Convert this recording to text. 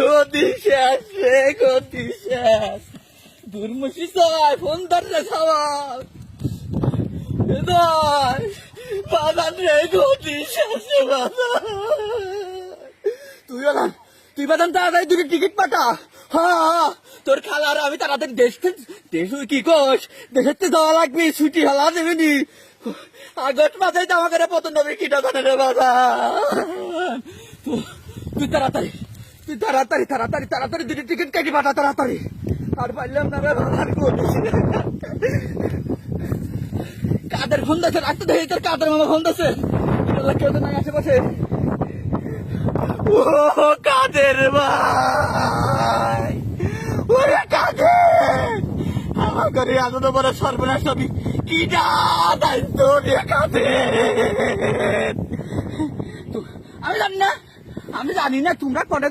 গতি শেষ রে, গতি শেষ। দুর্মুষি চাই ফোন ধরলে খাওয়ার বাজান রে, গতি শেষ রে বাজান। তুই বাজান তাড়াতাড়ি দুটো টিকিট পাঠা। হ্যাঁ, তোর খালার আমি তাড়াতাড়ি দেশ কি কোষ দেশের যাওয়া লাগবে, ছুটি হলা দেবেনি। আগস্ট মাসে আমাকে পতন হবে কি টাকা রে বাজান। তুই তাড়াতাড়ি তাড়াতাড়ি দুটো টিকিট কেটে পাঠা তাড়াতাড়ি। আর পারলাম না রে বাজান, কাদের ফোন দিয়েছে? রাখতে দেখি তোর কাদের মামা ফোন দিয়েছে। কেউ তো নাই আশেপাশে। ও কাদের ভাই, ওরে কাদের আমার ঘরে আগে তো বড় সর্বনাশ হবি। কি দায়িত্ব রে কাদের। আমি জানি না তোমরা কনে